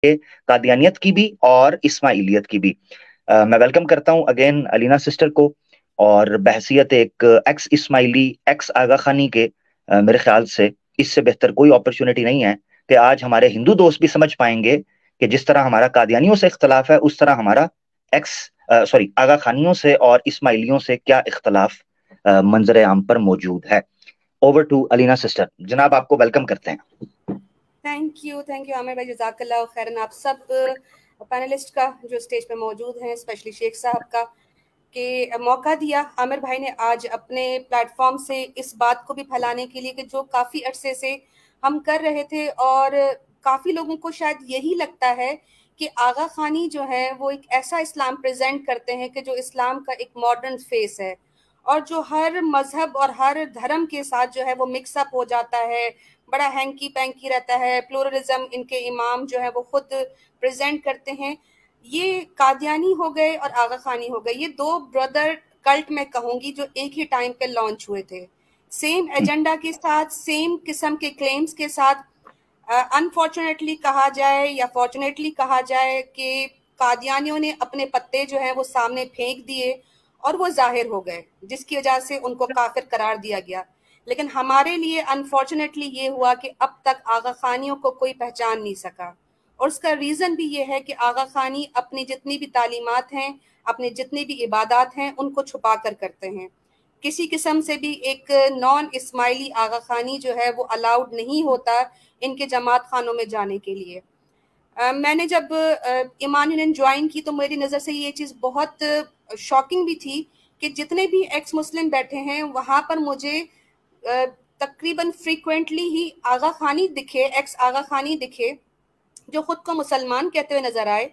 قادیانیت کی بھی اور اسماعیلیت کی بھی۔ میں ویلکم کرتا ہوں اگین علینا سسٹر کو، اور بحثیت ایک ایکس اسماعیلی ایکس آغا خانی کے میرے خیال سے اس سے بہتر کوئی اپرچونٹی نہیں ہے کہ آج ہمارے ہندو دوست بھی سمجھ پائیں گے کہ جس طرح ہمارا قادیانیوں سے اختلاف ہے اس طرح ہمارا آغا خانیوں سے اور اسماعیلیوں سے کیا اختلاف منظر عام پر موجود ہے۔ اوور ٹو علینا سسٹر، جناب آپ کو ویلکم کرتے ہیں۔ تھینک یو عامر بھائی، جزاک اللہ خیرن آپ سب پینلسٹ کا جو اسٹیج پہ موجود ہیں، اسپیشلی شیخ صاحب کا کہ موقع دیا عامر بھائی نے آج اپنے پلیٹ فارم سے اس بات کو بھی پھیلانے کے لیے کہ جو کافی عرصے سے ہم کر رہے تھے، اور کافی لوگوں کو شاید یہی لگتا ہے کہ آغا خانی جو ہے وہ ایک ایسا اسلام پریزنٹ کرتے ہیں کہ جو اسلام کا ایک ماڈرن فیس ہے، اور جو ہر مذہب اور ہر دھرم کے ساتھ جو ہے وہ مکس اپ ہو جاتا ہے، بڑا ہینکی پینکی رہتا ہے، پلورلزم ان کے امام جو ہے وہ خود پریزنٹ کرتے ہیں۔ یہ قادیانی ہو گئے اور آغا خانی ہو گئے، یہ دو بردر کلٹ میں کہوں گی جو ایک ہی ٹائم پہ لانچ ہوئے تھے، سیم ایجنڈا کے ساتھ، سیم قسم کے کلیمز کے ساتھ۔ انفارچونیٹلی کہا جائے یا فارچونیٹلی کہا جائے کہ قادیانیوں نے اپنے پتے جو ہیں وہ سامنے پھینک دیے اور وہ ظاہر ہو گئے، جس کی وجہ سے ان کو کافر قرار دیا گیا۔ لیکن ہمارے لیے انفارچونیٹلی یہ ہوا کہ اب تک آغا خانیوں کو کوئی پہچان نہیں سکا، اور اس کا ریزن بھی یہ ہے کہ آغا خانی اپنی جتنی بھی تعلیمات ہیں، اپنی جتنی بھی عبادات ہیں، ان کو چھپا کر کرتے ہیں۔ کسی قسم سے بھی ایک نان اسماعیلی آغا خانی جو ہے وہ الاؤڈ نہیں ہوتا ان کے جماعت خانوں میں جانے کے لیے۔ میں نے جب ایمان یونین جوائن کی تو میری نظر سے یہ چیز بہت شاکنگ بھی تھی کہ جتنے بھی ایکس مسلم بیٹھے ہیں وہاں پر مجھے تقریباً فریکوینٹلی ہی آغا خانی دکھے، ایکس آغا خانی دکھے جو خود کو مسلمان کہتے ہوئے نظر آئے،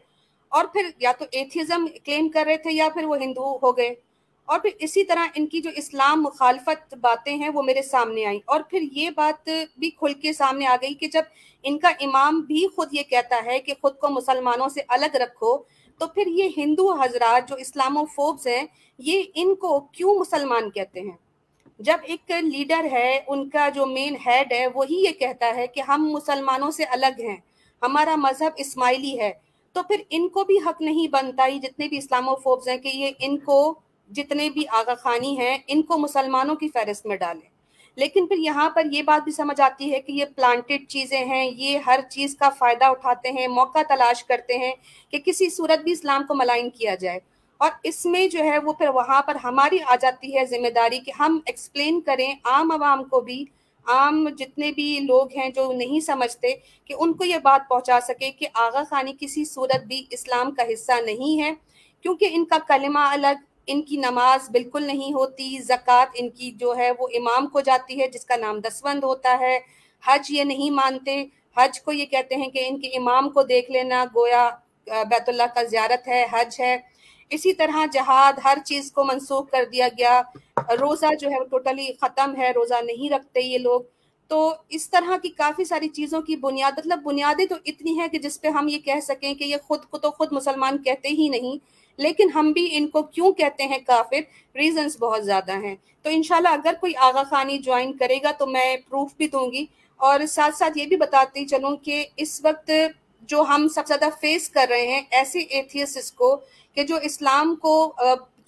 اور پھر یا تو ایتھیزم کلیم کر رہے تھے یا پھر وہ ہندو ہو گئے، اور پھر اسی طرح ان کی جو اسلام مخالفت باتیں ہیں وہ میرے سامنے آئیں، اور پھر یہ بات بھی کھل کے سامنے آ گئی کہ جب ان کا امام بھی خود یہ کہتا ہے کہ خود کو مسلمانوں سے الگ رکھو، تو پھر یہ ہندو حضرات جو اسلامو فوبز ہیں یہ ان کو کیوں مسلمان کہتے ہیں؟ جب ایک لیڈر ہے، ان کا جو مین ہیڈ ہے وہی یہ کہتا ہے کہ ہم مسلمانوں سے الگ ہیں، ہمارا مذہب اسماعیلی ہے، تو پھر ان کو بھی حق نہیں بنتا، یہ جتنے بھی اسلامو فوبز ہیں، کہ یہ ان کو جتنے بھی آغا خانی ہیں ان کو مسلمانوں کی فہرست میں ڈالیں۔ لیکن پھر یہاں پر یہ بات بھی سمجھ آتی ہے کہ یہ پلانٹڈ چیزیں ہیں، یہ ہر چیز کا فائدہ اٹھاتے ہیں، موقع تلاش کرتے ہیں کہ کسی صورت بھی اسلام کو ملائن کیا جائے، اور اس میں جو ہے وہ پھر وہاں پر ہماری آ جاتی ہے ذمہ داری کہ ہم ایکسپلین کریں عام عوام کو بھی، عام جتنے بھی لوگ ہیں جو نہیں سمجھتے، کہ ان کو یہ بات پہنچا سکے کہ آغا خانی کسی صورت بھی اسلام کا حصہ نہیں ہے، کیونکہ ان کا کلمہ الگ، ان کی نماز بالکل نہیں ہوتی، زکوٰۃ ان کی جو ہے وہ امام کو جاتی ہے جس کا نام دسوند ہوتا ہے، حج یہ نہیں مانتے، حج کو یہ کہتے ہیں کہ ان کے امام کو دیکھ لینا گویا بیت اللہ کا زیارت ہے، حج ہے۔ اسی طرح جہاد، ہر چیز کو منسوخ کر دیا گیا، روزہ جو ہے وہ ٹوٹلی ختم ہے، روزہ نہیں رکھتے یہ لوگ۔ تو اس طرح کی کافی ساری چیزوں کی بنیاد، مطلب بنیادیں تو اتنی ہیں کہ جس پہ ہم یہ کہہ سکیں کہ یہ خود کو تو خود مسلمان کہتے ہی نہیں، لیکن ہم بھی ان کو کیوں کہتے ہیں کافر، ریزنز بہت زیادہ ہیں۔ تو انشاءاللہ اگر کوئی آغا خانی جوائن کرے گا تو میں پروف بھی دوں گی، اور ساتھ ساتھ یہ بھی بتاتی چلوں کہ اس وقت جو ہم سب سے زیادہ فیس کر رہے ہیں ایسے ایتھیسٹس کو کہ جو اسلام کو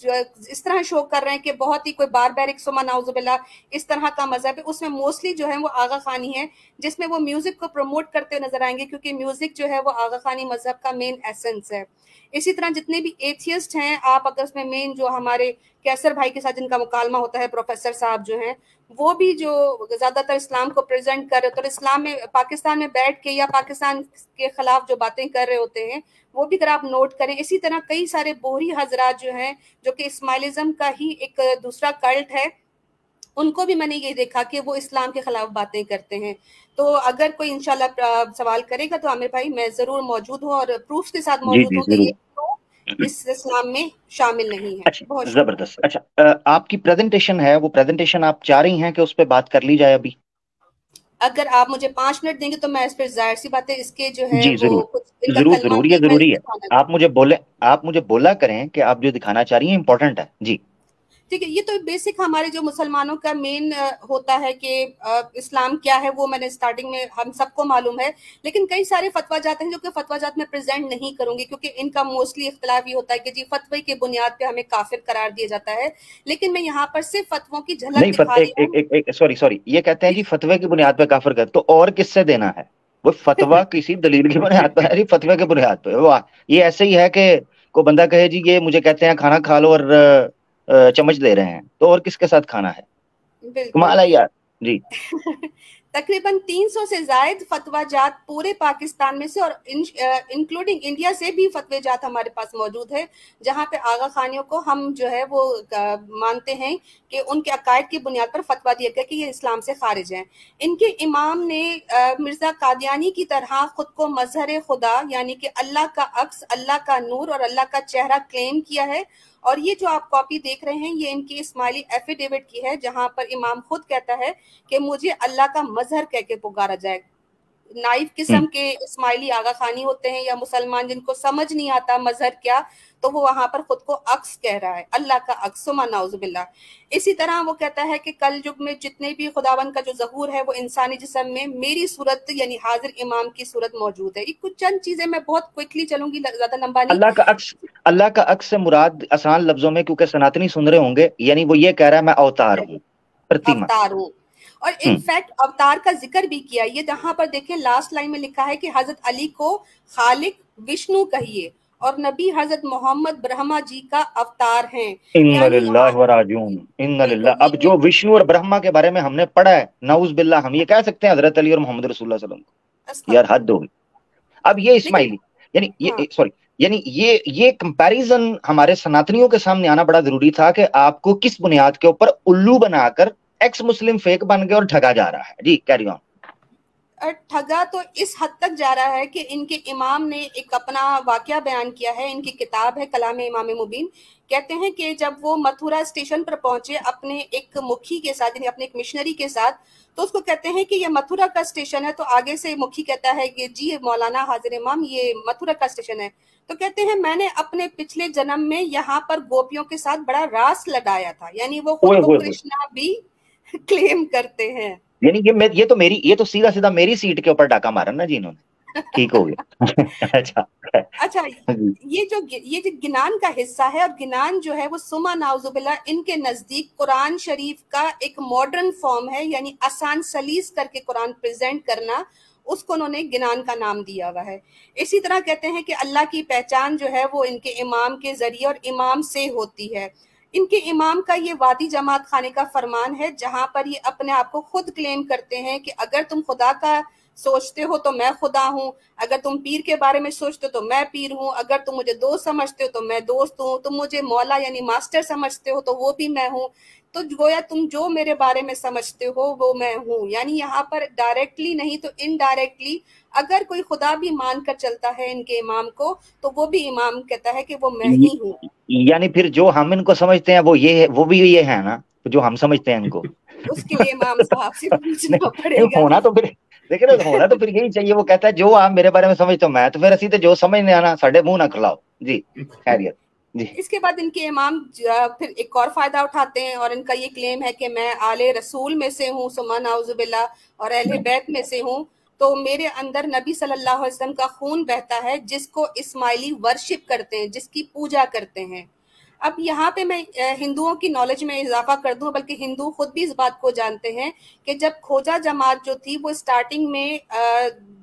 جو اس طرح شو کر رہے ہیں کہ بہت ہی کوئی باربیرک سما نعوذ باللہ اس طرح کا مذہب ہے، اس میں موسٹلی جو ہے وہ آغا خانی ہے، جس میں وہ میوزک کو پروموٹ کرتے نظر آئیں گے، کیونکہ میوزک جو ہے وہ آغا خانی مذہب کا مین ایسنس ہے۔ اسی طرح جتنے بھی ایتھیسٹ ہیں، آپ اگر اس میں مین جو ہمارے کیسر بھائی کے ساتھ جن کا مکالمہ ہوتا ہے، پروفیسر صاحب جو ہیں، وہ بھی جو زیادہ تر اسلام کو پریزنٹ کر رہے ہوتے ہیں، اسلام میں پاکستان میں بیٹھ کے یا پاکستان کے خلاف جو باتیں کر رہے ہوتے ہیں وہ بھی اگر آپ نوٹ کریں۔ اسی طرح کئی سارے بوہری حضرات جو ہیں جو کہ اسماعیلزم کا ہی ایک دوسرا کلٹ ہے، ان کو بھی میں نے یہ دیکھا کہ وہ اسلام کے خلاف باتیں کرتے ہیں۔ تو اگر کوئی انشاءاللہ سوال کرے گا تو عامر بھائی میں ضرور موجود ہوں اور پروفs کے ساتھ موجود ہوں کہ یہ اس اسلام میں شامل نہیں ہے۔ اچھا، زبردست۔ اچھا، آپ کی پریزنٹیشن ہے، وہ پریزنٹیشن آپ چاہ رہی ہیں کہ اس پہ بات کر لی جائے ابھی؟ اگر آپ مجھے 5 منٹ دیں گے تو میں اس پہ ظاہر سی بات ہے اس کے جو ہے جی ضرور ضروری ہے۔ آپ مجھے بولا کریں کہ آپ جو دکھانا چاہ رہی ہیں امپورٹنٹ ہے۔ جی ठीक है, ये तो बेसिक हमारे जो मुसलमानों का मेन होता है कि इस्लाम क्या है, वो मैंने स्टार्टिंग में हम सबको मालूम है, लेकिन कई सारे फतवाजात हैं जो कि फतवाजात में प्रेजेंट नहीं करूंगी, क्योंकि इनका मोस्टली इख्तलाफ ये होता है कि जी फतवे के बुनियाद पे हमें काफिर करार दिया जाता है, लेकिन मैं यहाँ पर सिर्फ फतवों की झलक नहीं, दिखा रही हूँ। सॉरी, ये कहते हैं जी फतवे की बुनियाद पे काफिर कर, तो और किससे देना है? वो फतवा किसी दलील की बुनियाद पर है, फतवे की बुनियाद पे। वाह, ये ऐसे ही है कि कोई बंदा कहे जी ये मुझे कहते हैं खाना खा लो और चम्मच दे रहे हैं, तो और किसके साथ खाना है? बिल्कुल। कमाल है यार जी। तकरीबन 300 से जायद फतवाजात पूरे पाकिस्तान में से और इंक्लूडिंग इंडिया से भी फतवेजात हमारे पास मौजूद है, जहां पे आगा खानियों को हम जो है वो मानते हैं कि उनके अकायद की बुनियाद पर फतवा दिया गया कि ये इस्लाम से खारिज हैं। इनके इमाम ने मिर्जा कादियानी की तरह खुद को मजहर खुदा यानी कि अल्लाह का अक्स, अल्लाह का नूर और अल्लाह का चेहरा क्लेम किया है। और ये जो आप कॉपी देख रहे हैं ये इनकी इस्माइली एफिडेविट की है, जहां पर इमाम खुद कहता है कि मुझे अल्लाह का मजहर कह के पुकारा जाए। नाइफ किस्म के इस्माइली आगा खानी होते हैं या मुसलमान जिनको समझ नहीं आता मजहर क्या, तो वो वहां पर खुद को अक्स कह रहा है, अल्लाह का अक्स, सुमा नाउजुबिल्लाह। इसी तरह वो कहता है कि कल युग में जितने भी खुदावन का जो ज़हूर है वो इंसानी जिस्म में मेरी सूरत यानी हाजिर इमाम की सूरत मौजूद है। ये कुछ चंद चीजें मैं बहुत क्विकली चलूंगी, ज्यादा लंबा नहीं। अल्लाह का अक्स से मुराद आसान लफ्जों में, क्योंकि सनातनी सुन रहे होंगे, यानी वो ये कह रहा है मैं अवतार हूँ, प्रतिमा, अवतार हूँ। और इनफैक्ट अवतार का जिक्र भी किया, ये जहां पर देखें लास्ट लाइन में लिखा है कि हजरत अली को खालिक विष्णु कहिए और नबी हजरत मोहम्मद ब्रह्मा जी का अवतार हैं। इन्ना लिल्लाहि व राजिऊन, इन्ना लिल्लाह। अब जो विष्णु और ब्रह्मा के बारे में हमने पढ़ा है, नाउज बिल्लाह, हम ये कह सकते हैं हजरत अली और मोहम्मद रसूलुल्लाह सल्लल्लाहु अलैहि वसल्लम को? यार हद होगी। अब ये इस्माइली यानी ये सॉरी यानी ये कंपैरिजन हमारे सनातनियों के सामने आना बड़ा जरूरी था कि आपको किस बुनियाद के ऊपर उल्लू बनाकर एक्स मुस्लिम फेक बन गए और ठगा जा रहा है। जी कैरी ऑन। ठगा तो इस हद तक जा रहा है कि इनके इमाम ने एक अपना वाकया बयान किया है, इनकी किताब है कलाम इमाम मुबीन। कहते हैं कि जब वो मथुरा स्टेशन पर पहुंचे अपने एक मुखी के साथ, यानी अपने एक मिशनरी के साथ, तो उसको कहते हैं कि ये मथुरा का स्टेशन है। तो आगे से मुखी कहता है कि जी मौलाना हाजिर इमाम ये मथुरा का स्टेशन है। तो कहते हैं मैंने अपने पिछले जन्म में यहाँ पर गोपियों के साथ बड़ा रास लगाया था, यानी वो खुद को कृष्णा भी क्लेम करते हैं। यानी ये तो सीधा सीधा मेरी सीट के ऊपर डाका मारा ना जी इन्होंने। ठीक हो गया। अच्छा, ये जो गिनान का हिस्सा है, और गिनान जो है वो सुमा नाउजुबिल्ला इनके नजदीक कुरान शरीफ का एक मॉडर्न फॉर्म है, यानी आसान सलीस करके कुरान प्रेजेंट करना, उसको उन्होंने गिनान का नाम दिया हुआ है। इसी तरह कहते हैं कि अल्लाह की पहचान जो है वो इनके इमाम के जरिए और इमाम से होती है। इनके इमाम का ये वादी जमात खाने का फरमान है, जहां पर ये अपने आप को खुद क्लेम करते हैं कि अगर तुम खुदा का सोचते हो तो मैं खुदा हूँ, अगर तुम पीर के बारे में सोचते हो तो मैं पीर हूँ, अगर तुम मुझे दोस्त समझते हो तो मैं दोस्त हूँ, तुम मुझे मौला यानी मास्टर समझते हो तो वो भी मैं हूँ, तो गोया तुम जो मेरे बारे में समझते हो वो मैं हूँ। यानी यहाँ पर डायरेक्टली नहीं तो इनडायरेक्टली अगर कोई खुदा भी मान कर चलता है इनके इमाम को, तो वो भी इमाम कहता है कि वो मैं ही हूँ। यानी फिर जो हम इनको समझते हैं वो भी ये है ना, जो हम समझते हैं इनको। उसके लिए इमाम साहब से पूछना पड़ेगा। होना तो फिर देखिए ना, होना तो फिर यही चाहिए। वो कहता है जो आप मेरे बारे में समझते हो मैं, तो फिर असी तो जो समझने आना साढ़े मुंह ना खिलाओ जी। खैरियत जी। इसके बाद इनके इमाम फिर एक और फायदा उठाते हैं और इनका ये क्लेम है कि मैं आले रसूल में से हूँ, सुमा नाउजुबिल्ला, और अहले बैत में से हूँ, तो मेरे अंदर नबी सल्लल्लाहु अलैहि वसल्लम का खून बहता है, जिसको इस्माइली वर्शिप करते हैं, जिसकी पूजा करते हैं। अब यहाँ पे मैं हिंदुओं की नॉलेज में इजाफा कर दूं, बल्कि हिंदू खुद भी इस बात को जानते हैं कि जब खोजा जमात जो थी वो स्टार्टिंग में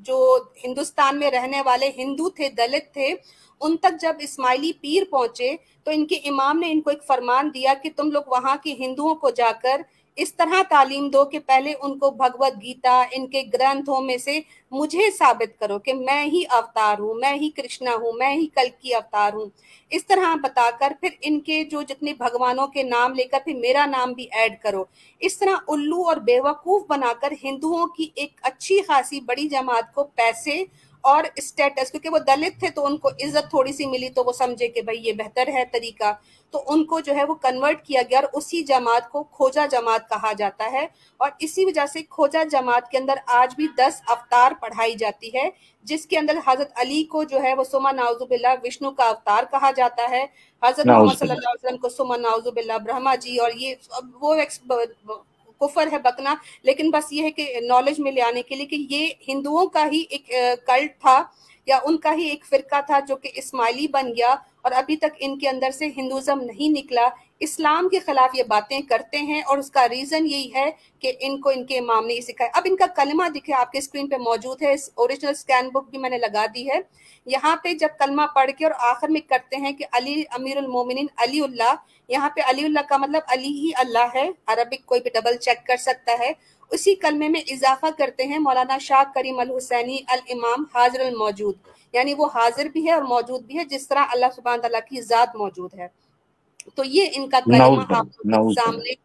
जो हिंदुस्तान में रहने वाले हिंदू थे, दलित थे, उन तक जब इस्माइली पीर पहुंचे तो इनके इमाम ने इनको एक फरमान दिया कि तुम लोग वहां के हिंदुओं को जाकर इस तरह तालीम दो कि पहले उनको भगवत गीता, इनके ग्रंथों में से मुझे साबित करो कि मैं ही अवतार हूँ, मैं ही कृष्णा हूँ, मैं ही कल की अवतार हूँ। इस तरह बताकर फिर इनके जो जितने भगवानों के नाम लेकर फिर मेरा नाम भी ऐड करो। इस तरह उल्लू और बेवकूफ बनाकर हिंदुओं की एक अच्छी खासी बड़ी जमात को पैसे और स्टेटस, क्योंकि वो दलित थे तो उनको इज्जत थोड़ी सी मिली तो वो समझे कि भाई ये बेहतर है तरीका, तो उनको जो है वो कन्वर्ट किया गया और उसी जमात को खोजा जमात कहा जाता है। और इसी वजह से खोजा जमात के अंदर आज भी 10 अवतार पढ़ाई जाती है, जिसके अंदर हजरत अली को जो है वो सुमा नाउजुबिल्ला विष्णु का अवतार कहा जाता है, हजरत मोहम्मद सल्लल्लाहु अलैहि वसल्लम को सुमा नाउजुबिल्ला ब्रह्मा जी, और ये वो कुफर है बकना, लेकिन बस ये है कि नॉलेज में ले आने के लिए कि ये हिंदुओं का ही एक कल्ट था या उनका ही एक फिरका था जो कि इस्माइली बन गया, और अभी तक इनके अंदर से हिंदुइज्म नहीं निकला, इस्लाम के खिलाफ ये बातें करते हैं। और उसका रीजन यही है कि इनको इनके इमाम ने ये सिखाया। अब इनका कलमा दिखे आपके स्क्रीन पे मौजूद है, ओरिजिनल स्कैन बुक भी मैंने लगा दी है। यहाँ पे जब कलमा पढ़ के और आखिर में करते हैं कि अली अमीरुल मोमिनीन अली उल्लाह, यहाँ पे अली उल्लाह का मतलब अली ही अल्लाह है, अरबिक कोई भी डबल चेक कर सकता है। उसी कलमे में इजाफा करते हैं मौलाना शाह करीम अल हुसैनी अल इमाम हाजिर अल मौजूद, यानी वो हाजिर भी है और मौजूद भी है जिस तरह अल्लाह सुब्हान तआला की जात मौजूद है। तो ये इनका कलमा आपके सामने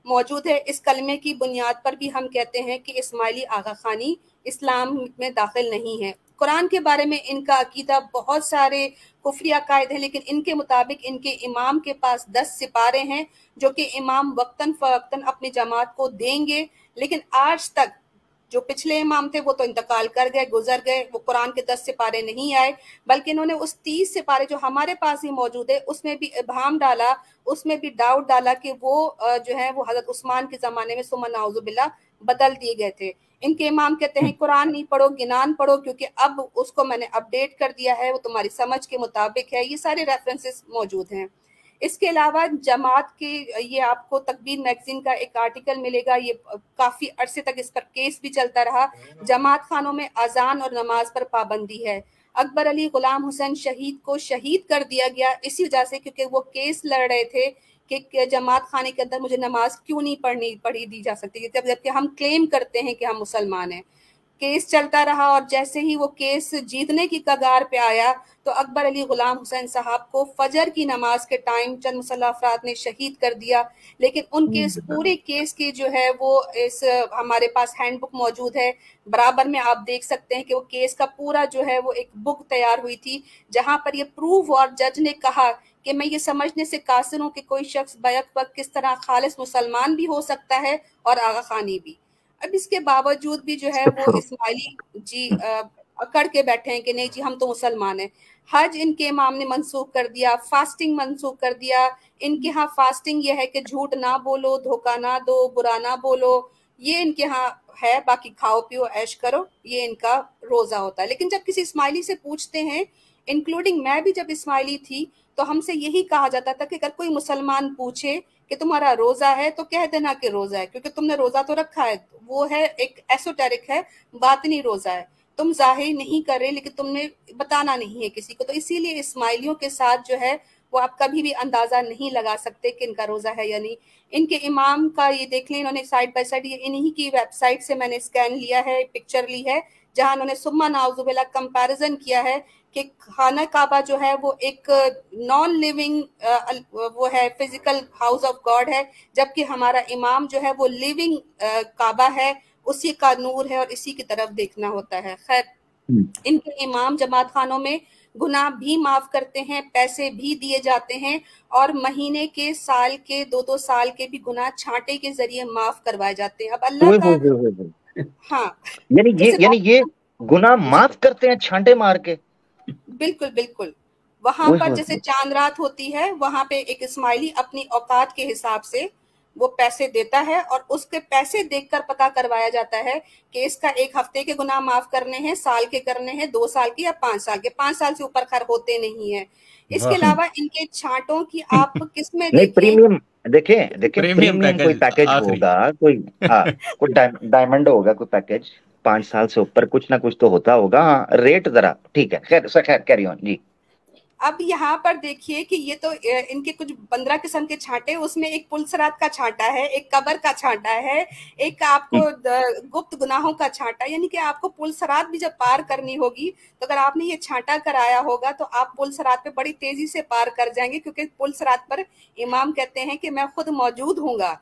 मौजूद है। इस कलमे की बुनियाद पर भी हम कहते हैं कि इस्माइली आगा खानी इस्लाम में दाखिल नहीं है। कुरान के बारे में इनका अकीदा बहुत सारे कुफरी अकायद हैं, लेकिन इनके मुताबिक इनके इमाम के पास 10 सिपारे हैं जो कि इमाम वक्तन फवक्तन अपनी जमात को देंगे, लेकिन आज तक जो पिछले इमाम थे वो तो इंतकाल कर गए, गुजर गए, वो कुरान के 10 सिपारे नहीं आए, बल्कि इन्होंने उस 30 सिपारे जो हमारे पास ही मौजूद है उसमें भी इबहाम डाला, उसमें भी डाउट डाला कि वो जो है वो हजरत उस्मान के जमाने में सुमा नाउजुबिल्ला बदल दिए गए थे। इनके इमाम कहते हैं कुरान नहीं पढ़ो, गिनान पढ़ो, क्योंकि अब उसको मैंने अपडेट कर दिया है, वो तुम्हारी समझ के मुताबिक है। ये सारे रेफरेंसेस मौजूद हैं। इसके अलावा जमात के, ये आपको तकबीर मैगजीन का एक आर्टिकल मिलेगा, ये काफी अरसे तक इस पर केस भी चलता रहा। जमात खानों में अजान और नमाज पर पाबंदी है। अकबर अली गुलाम हुसैन शहीद को शहीद कर दिया गया इसी वजह से क्योंकि वो केस लड़ रहे थे कि जमात खाने के अंदर मुझे नमाज क्यों नहीं पढ़ी दी जा सकती, जबकि हम क्लेम करते हैं कि हम मुसलमान हैं। केस चलता रहा और जैसे ही वो केस जीतने की कगार पे आया तो अकबर अली गुलाम हुसैन साहब को फजर की नमाज के टाइम चंद मुसल्ला अफराद ने शहीद कर दिया। लेकिन उनके इस पूरे केस की जो है वो इस हमारे पास हैंडबुक मौजूद है, बराबर में आप देख सकते हैं कि वो केस का पूरा जो है वो एक बुक तैयार हुई थी जहां पर ये प्रूफ, और जज ने कहा कि मैं ये समझने से कासिर हूं कि कोई शख्स बैक वक्त किस तरह खालिस मुसलमान भी हो सकता है और आगा खानी भी। अब इसके बावजूद भी जो है वो इस्माइली जी अकड़ के बैठे हैं कि नहीं जी हम तो मुसलमान हैं। हज इनके इमाम ने मंसूख कर दिया, फास्टिंग मंसूख कर दिया। इनके यहाँ फास्टिंग ये है कि झूठ ना बोलो, धोखा ना दो, बुरा ना बोलो, ये इनके यहाँ है। बाकी खाओ पियो ऐश करो, ये इनका रोजा होता है। लेकिन जब किसी इस्माइली से पूछते हैं, इंक्लूडिंग मैं भी जब इस्माइली थी, तो हमसे यही कहा जाता था कि अगर कोई मुसलमान पूछे कि तुम्हारा रोजा है तो कह देना कि रोजा है, क्योंकि तुमने रोजा तो रखा है। वो है एक एसोटेरिक है, बातिनी रोजा है, तुम जाहिर नहीं कर रहे लेकिन तुमने बताना नहीं है किसी को। तो इसीलिए इस्माइलियों के साथ जो है वो आप कभी भी अंदाजा नहीं लगा सकते कि इनका रोजा है या नहीं। इनके इमाम का ये देख लें, इन्होंने साइड बाय साइड, ये इन्हीं की वेबसाइट से मैंने स्कैन लिया है, पिक्चर ली है, जहां उन्होंने सुम्मा नाउजुबिल्ला कंपैरिजन किया है कि खाना काबा जो है वो एक नॉन लिविंग वो है, फिजिकल हाउस ऑफ गॉड है, जबकि हमारा इमाम जो है वो लिविंग काबा है, उसी का नूर है और इसी की तरफ देखना होता है। खैर, इनके इमाम जमात खानों में गुनाह भी माफ करते हैं, पैसे भी दिए जाते हैं, और महीने के, साल के, 2-2 साल के भी गुनाह छांटे के जरिए माफ करवाए जाते हैं। अब अल्लाह का, हाँ, यानी ये गुनाह माफ करते हैं छांटे मार के। बिल्कुल बिल्कुल। वहां पर जैसे चांद रात होती है, वहां पे एक इस्माइली अपनी औकात के हिसाब से वो पैसे देता है और उसके पैसे देखकर पता करवाया जाता है कि इसका 1 हफ्ते के गुनाह माफ करने हैं, साल के करने हैं, 2 साल के या 5 साल के। 5 साल से ऊपर खैर होते नहीं है। इसके अलावा इनके छांटों की आप किसमें देखें, प्रीमियम देखें प्रीमियम कोई पैकेज होगा, कोई डायमंड होगा, कोई पैकेज 5 साल से ऊपर कुछ ना कुछ तो होता होगा। रेट जरा ठीक है, खैर कैरी ऑन जी। अब यहाँ पर देखिए कि ये तो इनके कुछ 15 किस्म के छांटे, उसमें एक पुलसरात का छांटा है, एक कबर का छांटा है, एक आपको गुप्त गुनाहों का छांटा, यानी कि आपको पुलसरात भी जब पार करनी होगी तो अगर आपने ये छांटा कराया होगा तो आप पुलसरात पे बड़ी तेजी से पार कर जाएंगे, क्योंकि पुलसरात पर इमाम कहते हैं कि मैं खुद मौजूद हूंगा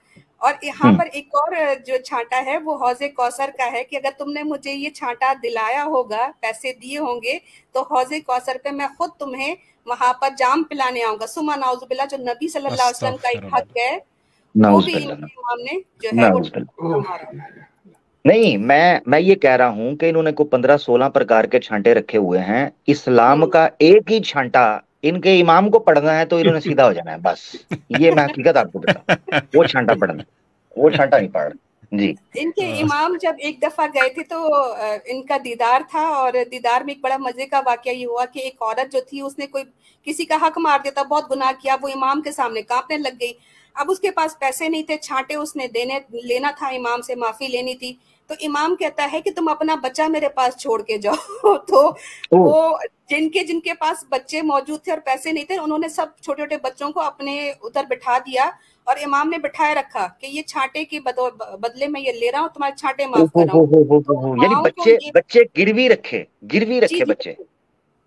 اور यहाँ पर एक और जो छांटा है वो हौज़े कौसर का है कि अगर तुमने मुझे ये छांटा दिलाया होगा, पैसे दिए होंगे, तो हौज़े कौसर पे मैं खुद तुम्हें वहां पर जाम पिलाने आऊंगा। सुमा नाउजुबिल्ला, जो नबी सल्लल्लाहु अलैहि वसल्लम का एक हक है वो भी नाउजुबिल्लाह, इनके इमाम ने जो है वो नाउजुबिल्लाह। हमारा। नहीं, मैं ये कह रहा हूं कि इन्होंने को 15-16 प्रकार के छांटे रखे हुए हैं। इस्लाम का एक ही छांटा इनके इमाम को पढ़ना है तो इन्होंने सीधा हो जाना है, बस। ये मैं हकीकत आपको बता, वो छांटा पढ़ना, वो छांटा नहीं पढ़ जी। इनके इमाम जब एक दफा गए थे तो इनका दीदार था, और दीदार में एक बड़ा मजे का वाकया ये हुआ कि एक औरत जो थी उसने कोई किसी का हक मार दिया था, बहुत गुनाह किया, वो इमाम के सामने कांपने लग गई। अब उसके पास पैसे नहीं थे, छांटे उसने लेना था, इमाम से माफी लेनी थी। तो इमाम कहता है कि तुम अपना बच्चा मेरे पास छोड़ के जाओ। तो वो जिनके जिनके पास बच्चे मौजूद थे और पैसे नहीं थे, उन्होंने सब छोटे छोटे बच्चों को अपने उधर बिठा दिया, और इमाम ने बिठाए रखा कि ये छांटे के बदले में ये ले रहा हूँ, तुम्हारे छांटे माफ कर रहा हूँ। तो यानी माओ को बच्चे ये बच्चे गिरवी रखे जी जी बच्चे।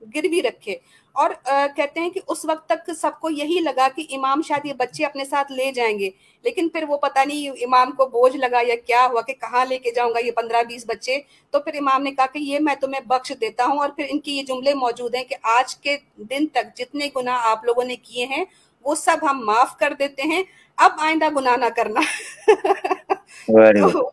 गिरवी रखे। और कहते हैं कि उस वक्त तक सबको यही लगा कि इमाम शायद ये बच्चे अपने साथ ले जाएंगे, लेकिन फिर वो पता नहीं इमाम को बोझ लगा या क्या हुआ कि कहाँ लेके जाऊंगा ये 15-20 बच्चे। तो फिर इमाम ने कहा कि ये मैं तुम्हें बख्श देता हूँ। और फिर इनकी ये जुमले मौजूद हैं कि आज के दिन तक जितने गुनाह आप लोगों ने किए हैं वो सब हम माफ कर देते हैं, अब आइंदा गुनाह ना करना। तो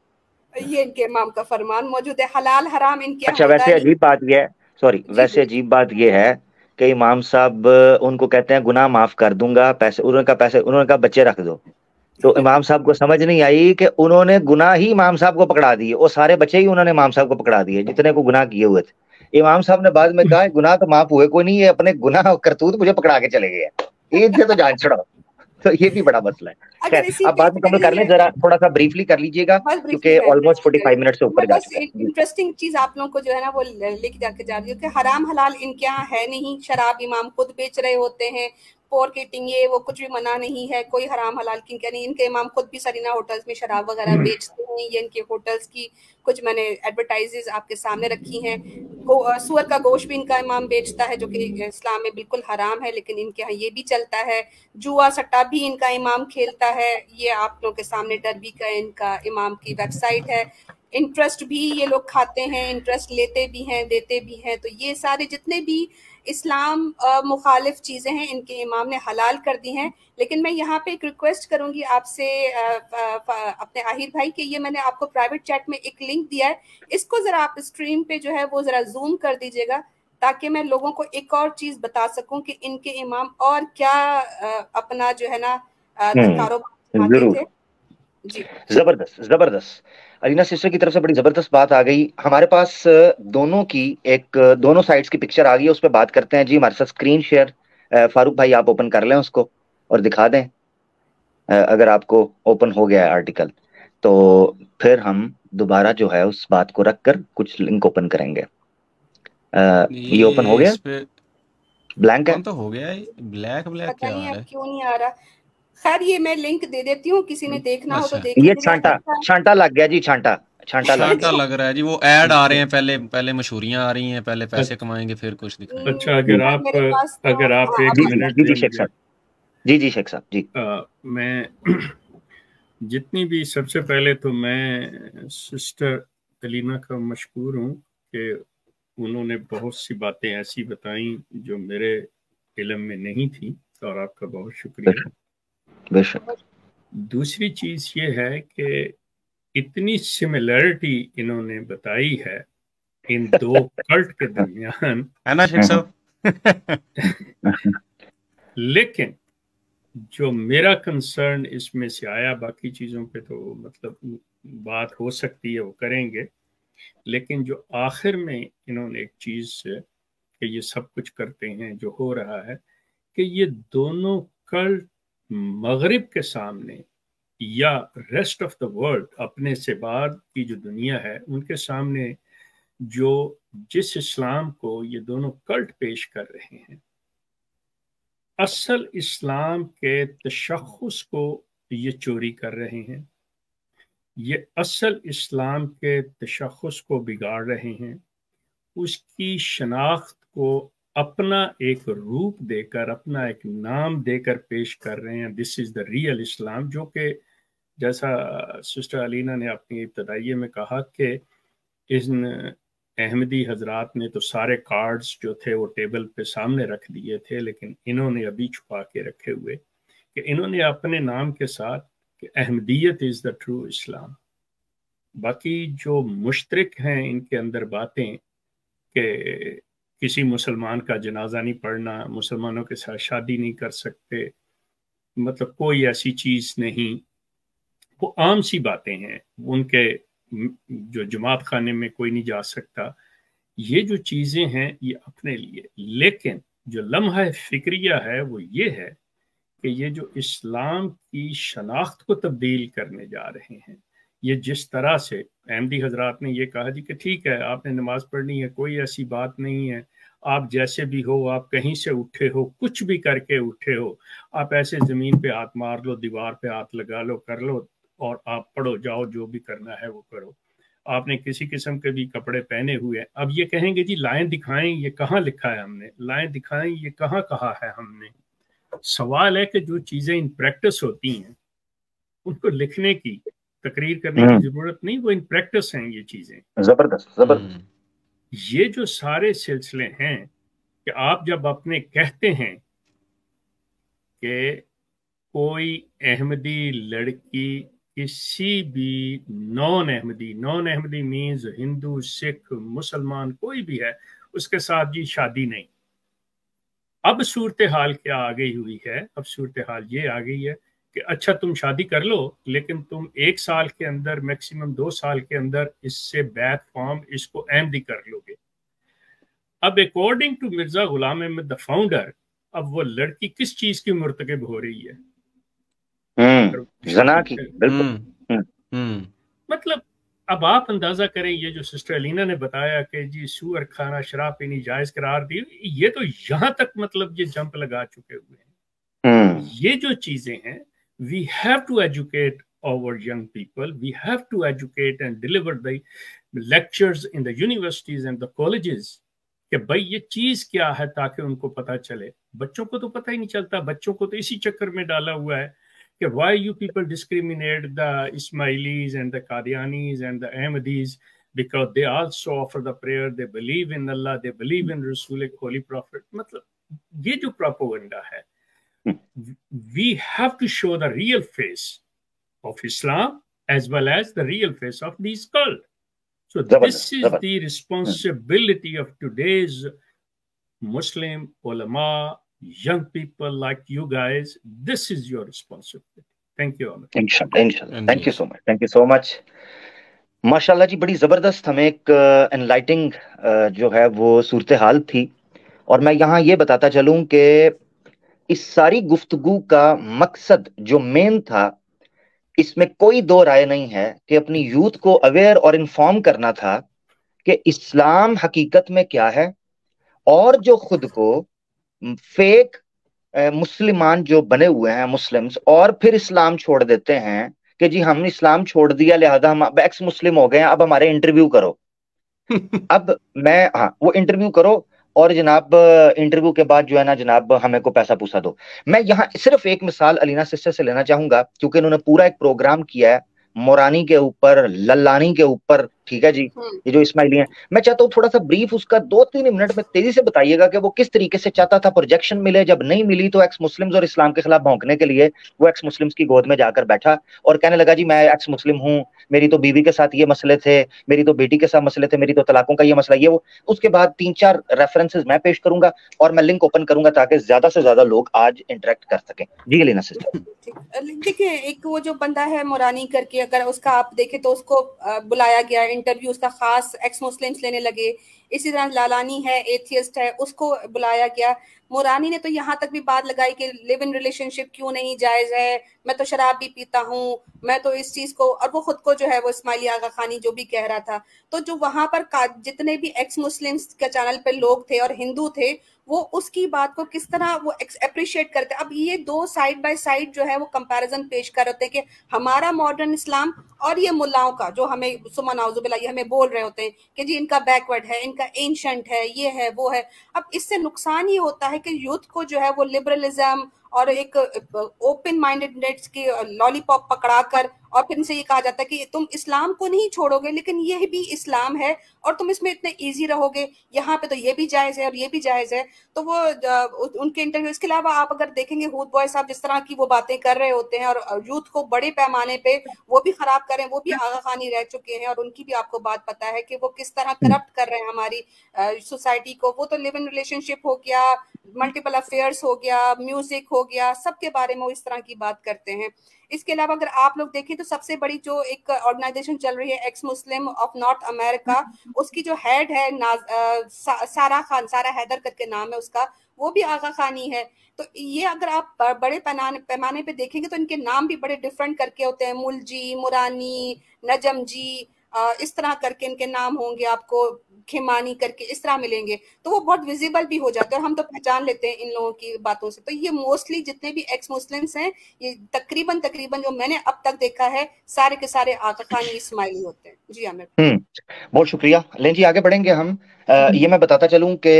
ये इनके इमाम का फरमान मौजूद है। हलाल हराम इनके यहाँ अच्छा, होता वैसे नहीं। अजीब बात यह है, सॉरी, जी वैसे बोलिए। अजीब बात यह है कि इमाम साहब उनको कहते हैं गुनाह माफ कर दूंगा, उन्होंने कहा बच्चे रख दो। तो इमाम साहब को समझ नहीं आई कि उन्होंने गुनाह ही इमाम साहब को पकड़ा दिए, और सारे बच्चे ही उन्होंने इमाम साहब को पकड़ा दिए जितने को गुनाह किए हुए थे। इमाम साहब ने बाद में कहा गुनाह तो माफ हुए कोई नहीं, ये अपने गुनाह करतूत मुझे पकड़ा के चले गए हैं, इनसे तो जान छुड़ाओ। तो ये भी बड़ा मसला है। अगर खैर, इसी आप पे बात मुकम्मल कर लें, चलिए, जरा थोड़ा सा ब्रीफली कर लीजिएगा, बस क्योंकि ब्रीफली ऑलमोस्ट 45 मिनट से मैं ऊपर जा बस चुका है जी। इंटरेस्टिंग चीज आप लोगों को जो है ना वो लेके जाके जा रही हूँ कि हराम हलाल इनके यहाँ है नहीं। शराब इमाम खुद बेच रहे होते हैं, पोर्क ईटिंग ये वो कुछ भी मना नहीं है, कोई हराम हलाल की नहीं। इनके इमाम खुद भी सरीना होटल्स में शराब वगैरह बेचते हैं। ये इनके होटल्स की कुछ मैंने एडवर्टाइजेज आपके सामने रखी हैं। सुअर का गोश्त भी इनका इमाम बेचता है, जो कि इस्लाम में बिल्कुल हराम है, लेकिन इनके यहाँ ये भी चलता है। जुआ सट्टा भी इनका इमाम खेलता है। ये आप लोगों के सामने डरबी का इनका इमाम की वेबसाइट है। इंटरेस्ट भी ये लोग खाते हैं, इंटरेस्ट लेते भी हैं, देते भी हैं। तो ये सारे जितने भी इस्लाम मुखालिफ चीजें हैं इनके इमाम ने हलाल कर दी हैं। लेकिन मैं यहाँ पे एक रिक्वेस्ट करूंगी आपसे अपने आहिर भाई कि ये मैंने आपको प्राइवेट चैट में एक लिंक दिया है, इसको जरा आप स्क्रीन पे जो है वो जरा जूम कर दीजिएगा, ताकि मैं लोगों को एक और चीज बता सकूं कि इनके इमाम और क्या अपना जो है ना कारोबार आते जरूर, थे। जी जबरदस्त जबरदस्त। अलीना सिस्टर की तरफ से बड़ी जबरदस्त बात आ गई हमारे पास। दोनों की दोनों साइड्स की पिक्चर आ गई है, उस पर बात करते हैं जी। हमारे साथ स्क्रीन शेयर फारूक भाई आप ओपन कर लें उसको और दिखा दें। अगर आपको ओपन हो गया है आर्टिकल तो फिर हम दोबारा जो है उस बात को रख कर कुछ लिंक ओपन करेंगे। ये ओपन हो ये गया, इस पे ब्लैंक है। कौन तो हो गया है? ब्लैक ब्लैक पता क्या नहीं आ अब रहा है? क्यों नहीं आ रहा। खैर ये मैं लिंक दे देती हूँ, किसी ने देखना हो तो अच्छा, देख ये लीजिएगा। छांटा छांटा लग गया जी, छांटा छांटा लग छांटा गया। लग रहा है जी। वो ऐड आ रहे हैं, पहले मशहूरियां आ रही हैं, पहले पैसे कमाएंगे फिर कुछ दिखाएंगे। अच्छा, मेरे पास तो अगर आप हाँ, एक अब जी मिनट जी जी दे शेख मुझे। साहब, जी शेख साहब जी। मैं जितनी भी, सबसे पहले तो मैं सिस्टर अलीना का मशकूर हूँ कि उन्होंने बहुत सी बातें ऐसी बताई जो मेरे इल्म में नहीं थी, और आपका बहुत शुक्रिया। बेशक। दूसरी चीज ये है कि इतनी सिमिलरिटी इन्होंने बताई है इन दो कल्ट के दरमियान, है ना शेख साहब? लेकिन जो मेरा कंसर्न इसमें से आया, बाकी चीज़ों पे तो मतलब बात हो सकती है, वो करेंगे, लेकिन जो आखिर में इन्होंने एक चीज़ कि ये सब कुछ करते हैं जो हो रहा है, कि ये दोनों कल मगरिब के सामने या रेस्ट ऑफ द वर्ल्ड, अपने से बाद की जो दुनिया है उनके सामने, जो जिस इस्लाम को ये दोनों कल्ट पेश कर रहे हैं, असल इस्लाम के तशख़्ख़ुस को ये चोरी कर रहे हैं। ये असल इस्लाम के तशख़्ख़ुस को बिगाड़ रहे हैं, उसकी शनाख्त को अपना एक रूप देकर, अपना एक नाम देकर पेश कर रहे हैं। दिस इज़ द रियल इस्लाम, जो कि जैसा सिस्टर अलीना ने अपनी इब्तदाइये में कहा कि इन अहमदी हजरात ने तो सारे कार्ड्स जो थे वो टेबल पे सामने रख दिए थे, लेकिन इन्होंने अभी छुपा के रखे हुए कि इन्होंने अपने नाम के साथ कि अहमदियत इज़ द ट्रू इस्लाम, बाकी जो मुश्तरक हैं इनके अंदर बातें कि किसी मुसलमान का जनाजा नहीं पढ़ना, मुसलमानों के साथ शादी नहीं कर सकते, मतलब कोई ऐसी चीज़ नहीं, वो आम सी बातें हैं। उनके जो जमात खाने में कोई नहीं जा सकता, ये जो चीज़ें हैं ये अपने लिए। लेकिन जो लम्हा फिक्रिया है वो ये है कि ये जो इस्लाम की शनाख्त को तब्दील करने जा रहे हैं, ये जिस तरह से अहमदी हजरात ने ये कहा जी कि ठीक है आपने नमाज पढ़नी है, कोई ऐसी बात नहीं है, आप जैसे भी हो, आप कहीं से उठे हो, कुछ भी करके उठे हो, आप ऐसे ज़मीन पे हाथ मार लो, दीवार पे हाथ लगा लो, कर लो और आप पढ़ो जाओ, जो भी करना है वो करो। आपने किसी किस्म के भी कपड़े पहने हुए हैं, अब ये कहेंगे जी लाएं दिखाएं, ये कहाँ लिखा है हमने, लाएं दिखाएं ये कहाँ कहा है हमने। सवाल है कि जो चीज़ें इन प्रैक्टिस होती हैं उनको लिखने की, तकरीर करने की जरूरत नहीं, वो इन प्रैक्टिस हैं ये चीज़ें। जबरदस्त। ये जो सारे सिलसिले हैं कि आप जब अपने कहते हैं कि कोई अहमदी लड़की किसी भी नॉन अहमदी मीन्स हिंदू, सिख, मुसलमान कोई भी है, उसके साथ जी शादी नहीं। अब सूरत हाल क्या आ गई हुई है, अब सूरत हाल ये आ गई है कि अच्छा तुम शादी कर लो, लेकिन तुम 1 साल के अंदर, मैक्सिमम 2 साल के अंदर इससे बैक फॉर्म इसको अहमदी कर लोगे। अब according to Mirza Ghulam Ahmad the founder, अब वो लड़की किस चीज की मुर्तकब हो रही है? ज़ना की, बिल्कुल। मतलब अब आप अंदाजा करें, ये जो सिस्टर अलीना ने बताया कि जी सूअर खाना, शराब पीनी जायज करार दी, ये तो यहाँ तक मतलब ये जंप लगा चुके हुए हैं। ये जो चीजें हैं, we have to educate our young people, we have to educate and deliver the lectures in the universities and the colleges कि भाई ये चीज क्या है, ताकि उनको पता चले। बच्चों को तो पता ही नहीं चलता, बच्चों को तो इसी चक्कर में डाला हुआ है कि why you people discriminate the Ismailis and the Qadianis and the Ahmadis because they also offer the prayer, they believe in Allah, they believe in Rasul, holy prophet। मतलब ये जो propaganda है, we have to show the real face of Islam as well as the real face of these cults. So this is the responsibility of today's Muslim ulama, young people like you guys. This is your responsibility. Thank you. Inshallah. Thank you so much. Thank you so much. माशाल्लाह जी, बड़ी जबरदस्त हमें एक enlightening जो है वो सूरत हाल थी। और मैं यहाँ ये बताता चलूं कि इस सारी गुफ्तगू का मकसद जो मेन था, इसमें कोई दो राय नहीं है कि अपनी यूथ को अवेयर और इन्फॉर्म करना था कि इस्लाम हकीकत में क्या है, और जो खुद को फेक मुसलमान जो बने हुए हैं मुस्लिम्स, और फिर इस्लाम छोड़ देते हैं कि जी हमने इस्लाम छोड़ दिया लिहाजा हम अब एक्स मुस्लिम हो गए हैं, अब हमारे इंटरव्यू करो। अब मैं वो इंटरव्यू करो और जनाब इंटरव्यू के बाद जो है ना जनाब हमें को पैसा पूसा दो। मैं यहाँ सिर्फ एक मिसाल अलीना सिस्टर से लेना चाहूंगा, क्योंकि उन्होंने पूरा एक प्रोग्राम किया है मोरानी के ऊपर, लल्लानी के ऊपर, ठीक है जी, ये जो इस्माइली हैं। मैं चाहता हूँ थोड़ा सा ब्रीफ उसका 2-3 मिनट में तेजी से बताइएगा कि वो किस तरीके से चाहता था प्रोजेक्शन मिले, जब नहीं मिली तो एक्स मुस्लिम्स और इस्लाम के खिलाफ भौंकने के लिए वो एक्स मुस्लिम्स की गोद में जाकर बैठा और कहने लगा जी मैं एक्स मुस्लिम हूँ, मेरी तो बीवी के साथ ये मसले थे, मेरी तो बेटी के साथ मसले थे, मेरी तो तलाकों का ये मसला, ये वो। उसके बाद 3-4 रेफरेंसेस मैं पेश करूंगा और मैं लिंक ओपन करूंगा ताकि ज्यादा से ज्यादा लोग आज इंटरेक्ट कर सकें। जी अलीना सिस्टर। देखिए, एक वो जो बंदा है मोरानी करके, अगर उसका आप देखें तो उसको बुलाया गया इंटरव्यू, उसका खास एक्स मुस्लिम्स लेने लगे। इसी तरह लालानी है, एथियस्ट है, उसको बुलाया गया। मोरानी ने तो यहाँ तक भी बात लगाई कि लिव इन रिलेशनशिप क्यों नहीं जायज है, मैं तो शराब भी पीता हूँ, मैं तो इस चीज को, और वो खुद को जो है वो इस्माइली आगा खानी जो भी कह रहा था। तो जो वहां पर जितने भी एक्स मुस्लिम्स के चैनल पे लोग थे और हिंदू थे, वो उसकी बात को किस तरह वो अप्रिशिएट करते। अब ये दो साइड बाय साइड जो है वो कंपैरिजन पेश कर रहे होते हैं कि हमारा मॉडर्न इस्लाम और ये मुल्लाओं का जो हमें सुमा नाउजुबिल्लाह ये हमें बोल रहे होते हैं कि जी इनका बैकवर्ड है, इनका एंशंट है, ये है वो है। अब इससे नुकसान ये होता है कि यूथ को जो है वो लिबरलिज्म और एक ओपन माइंडेडनेस की लॉलीपॉप पकड़ाकर और फिर इनसे ये कहा जाता है कि तुम इस्लाम को नहीं छोड़ोगे लेकिन ये भी इस्लाम है और तुम इसमें इतने इजी रहोगे, यहाँ पे तो ये भी जायज है और ये भी जायज है। तो वो उनके इंटरव्यू, इसके अलावा आप अगर देखेंगे हुद बॉय साहब जिस तरह की वो बातें कर रहे होते हैं और यूथ को बड़े पैमाने पे वो भी खराब कर रहे हैं, वो भी आगा खानी रह चुके हैं और उनकी भी आपको बात पता है कि वो किस तरह करप्ट कर रहे हैं हमारी सोसाइटी को। वो तो लिव इन रिलेशनशिप हो गया, मल्टीपल अफेयर्स हो गया, म्यूजिक हो गया, सबके बारे में वो इस तरह की बात करते हैं। इसके अलावा अगर आप लोग देखें तो सबसे बड़ी जो एक ऑर्गेनाइजेशन चल रही है x Muslim of north America, उसकी जो हेड है सारा खान, सारा हैदर करके नाम है उसका, वो भी आगा खानी है। तो ये अगर आप बड़े पैमाने पे देखेंगे तो इनके नाम भी बड़े डिफरेंट करके होते हैं, मुलजी, मुरानी, नजम जी, इस तरह करके इनके नाम होंगे आपको, खेमानी करके इस तरह मिलेंगे। तो वो बहुत विजिबल भी हो जाते हैं और हम तो पहचान लेते हैं इन लोगों की बातों से। तो ये मोस्टली जितने भी एक्स मुस्लिम्स हैं, ये तकरीबन जो मैंने अब तक देखा है, सारे के सारे आगा खानी इस्माइली होते हैं। जी आमिर, बहुत शुक्रिया। लें जी, आगे बढ़ेंगे हम। ये मैं बताता चलूं कि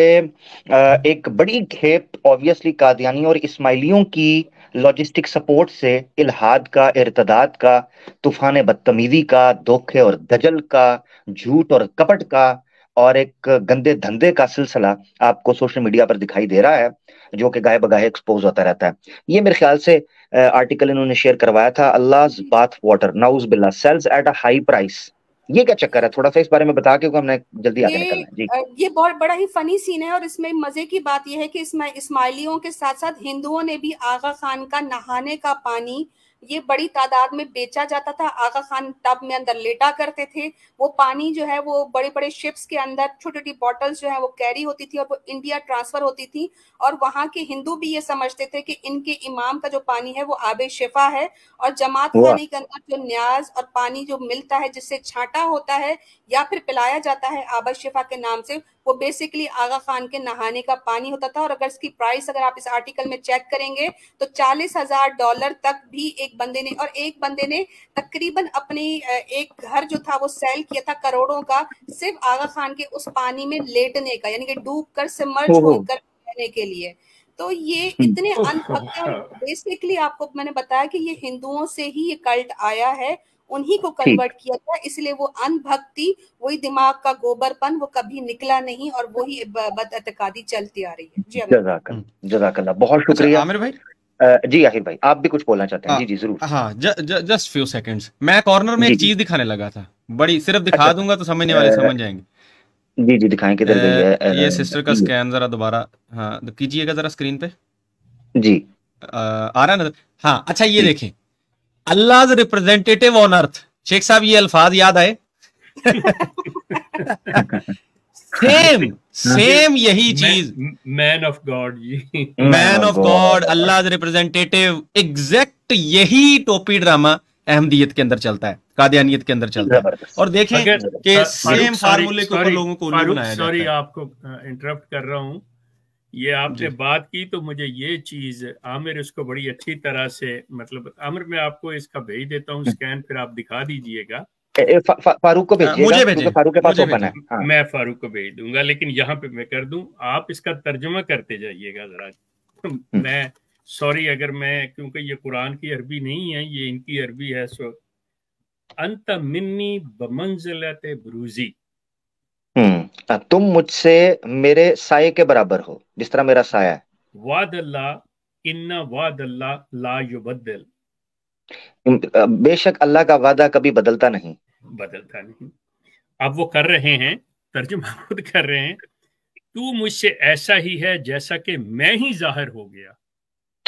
एक बड़ी खेप ऑब्वियसली कादियानी और इस्माइलियों की लॉजिस्टिक सपोर्ट से इल्हाद का, इर्तदाद का, तूफान बदतमीजी का, धोखे और दजल का, झूठ और कपट का और एक गंदे धंधे का सिलसिला आपको सोशल मीडिया पर दिखाई दे रहा है, जो कि गाहे बगाहे एक्सपोज होता रहता है। ये मेरे ख्याल से आर्टिकल इन्होंने शेयर करवाया था, अल्लाह's बाथ वाटर नाउज बिल्ला sells at a high price. ये क्या चक्कर है, थोड़ा सा इस बारे में बता के हमने जल्दी आगे निकलना है। जी, ये बहुत बड़ा ही फनी सीन है और इसमें मजे की बात यह है कि इसमें इस्माइलियों के साथ साथ हिंदुओं ने भी आगा खान का नहाने का पानी ये बड़ी तादाद में बेचा जाता था। आगा खान टब में अंदर लेटा करते थे, वो पानी जो है वो बड़े बड़े शिप्स के अंदर छोटी छोटी बॉटल्स जो है वो कैरी होती थी और वो इंडिया ट्रांसफर होती थी। और वहां के हिंदू भी ये समझते थे कि इनके इमाम का जो पानी है वो आबे शिफा है और जमात खाने के अंदर जो न्याज और पानी जो मिलता है जिससे छांटा होता है या फिर पिलाया जाता है आबे शिफा के नाम से, वो बेसिकली आगा खान के नहाने का पानी होता था। और अगर इसकी प्राइस अगर आप इस आर्टिकल में चेक करेंगे तो $40,000 तक भी एक बंदे ने तकरीबन अपनी एक घर जो था वो सेल किया था करोड़ों का, सिर्फ आगा खान के उस पानी में लेटने का, यानी कि डूब कर सिमर्ज होकर रहने के लिए। तो ये इतने अनभक्त हैं। बेसिकली आपको मैंने बताया कि ये हिंदुओं से ही ये कल्ट आया है, उन्हीं को कन्वर्ट किया था, इसलिए वो अनभक्ति, वही दिमाग का गोबरपन वो कभी निकला नहीं और वही बदअतकादी चलती आ रही है। जी जज़ाकल्लाह, बहुत शुक्रिया। आमिर भाई, जी आहिर भाई, आप भी कुछ बोलना चाहते हैं? जी जी जरूर। हाँ, जस्ट फ्यू सेकंड्स। मैं कॉर्नर में एक चीज दिखाने लगा था, बड़ी सिर्फ दिखा दूंगा तो समझने वाले समझ जाएंगे। जी जी दिखाएं, किधर गई है ये सिस्टर का स्कैन जरा दोबारा हाँ कीजिएगा जरा स्क्रीन पे। जी आ रहा है ना? हाँ, अच्छा ये देखें, अल्लाह रिप्रेजेंटेटिव ऑन अर्थ। शेख साहब ये अल्फाज याद आए? सेम यही चीज, मैन ऑफ गॉड जी, मैन ऑफ गॉड, अल्लाह रिप्रेजेंटेटिव, एग्जैक्ट यही टोपी ड्रामा अहमदियत के अंदर चलता है, कादियानियत के अंदर चलता है। और देखें कि सेम फार्मूले के ऊपर लोगों को उल्लू बनाया जाता है। सॉरी आपको इंटरप्ट कर रहा हूँ, ये आपने बात की तो मुझे ये चीज आमिर इसको बड़ी अच्छी तरह से, मतलब आमिर मैं आपको इसका भेज देता हूँ स्कैन, फिर आप दिखा दीजिएगा। फारूक को भेजिएगा, मुझे भेजिए, फारूक के पास ओपन है। हाँ। मैं फारूक को भेज दूंगा, लेकिन यहाँ पे मैं कर दूं, आप इसका तर्जुमा करते जाइएगा जरा। मैं सॉरी अगर मैं, क्योंकि ये कुरान की अरबी नहीं है, ये इनकी अरबी है। सो अंत मिन्नी बमंज़िलत बुरूजी, तुम मुझसे मेरे साये के बराबर हो, जिस तरह मेरा साया है। वादल्लाह इन्ना वादल्लाह ला युबद्दिल, बेशक अल्लाह का वादा कभी बदलता नहीं। अब वो कर रहे हैं, तर्जुमा खुद कर रहे हैं, तू मुझसे ऐसा ही है जैसा कि मैं ही जाहिर हो गया।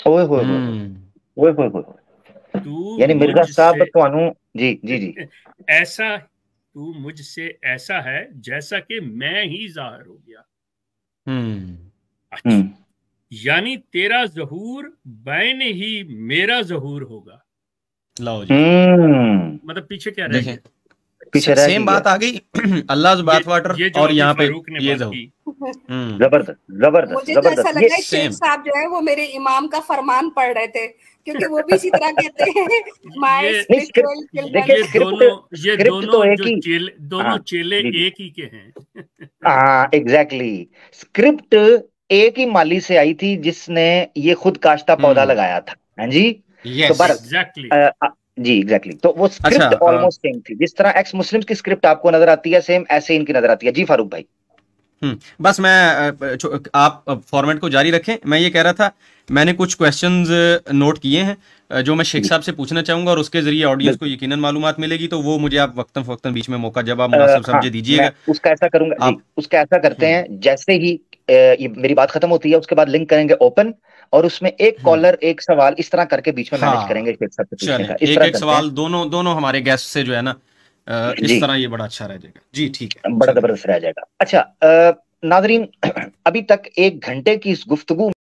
ओए होए होए होए होए, तू यानी मिर्जा साहब तो जी जी जी ऐसा, तू मुझसे ऐसा है जैसा कि मैं ही जाहिर हो गया। अच्छा, यानी तेरा ज़हूर बैन ही मेरा ज़हूर होगा। लाओ जी, मतलब पीछे क्या रह गया? पीछे सेम बात आ गई, अल्लाह बात वाटर, और यहाँ पे ये जबरदस्त जबरदस्त। मुझे तो ऐसा लगा शेख साहब जो है वो मेरे इमाम का फरमान पढ़ रहे थे, क्योंकि वो भी इसी तरह कहते हैं दोनों चेले एक ही के हैं। हाँ एग्जैक्टली, स्क्रिप्ट एक ही माली से आई थी जिसने ये खुद काश्ता पौधा लगाया था। हाँ जी, तो एग्जैक्टली जी एग्जैक्टली। तो वो स्क्रिप्ट ऑलमोस्ट सेम थी, जिस तरह एक्स मुस्लिम्स की स्क्रिप्ट आपको नजर आती है सेम, ऐसे इनकी नजर आती है। जी फारूक भाई। बस मैं आप फॉर्मेट को जारी रखें। मैं ये कह रहा था, मैंने कुछ क्वेश्चंस नोट किए हैं जो मैं शेख साहब से पूछना चाहूंगा, और उसके जरिए ऑडियंस को यकीनन मालूमात मिलेगी, तो वो मुझे आप वक्तन फक्तन बीच में मौका जब आप मुनासिब समझे दीजिएगा। उसका ऐसा करूंगा जी, उसका ऐसा करते हैं, जैसे ही ये मेरी बात खत्म होती है उसके बाद लिंक करेंगे ओपन, और उसमें एक कॉलर एक सवाल इस तरह करके बीच में मैनेज करेंगे शेख साहब से पूछने का। एक सवाल दोनों हमारे गेस्ट से जो है ना, इस तरह ये बड़ा अच्छा रह जाएगा। जी ठीक है, बड़ा जबरदस्त रह जाएगा। अच्छा नाजरीन, अभी तक 1 घंटे की इस गुफ्तगू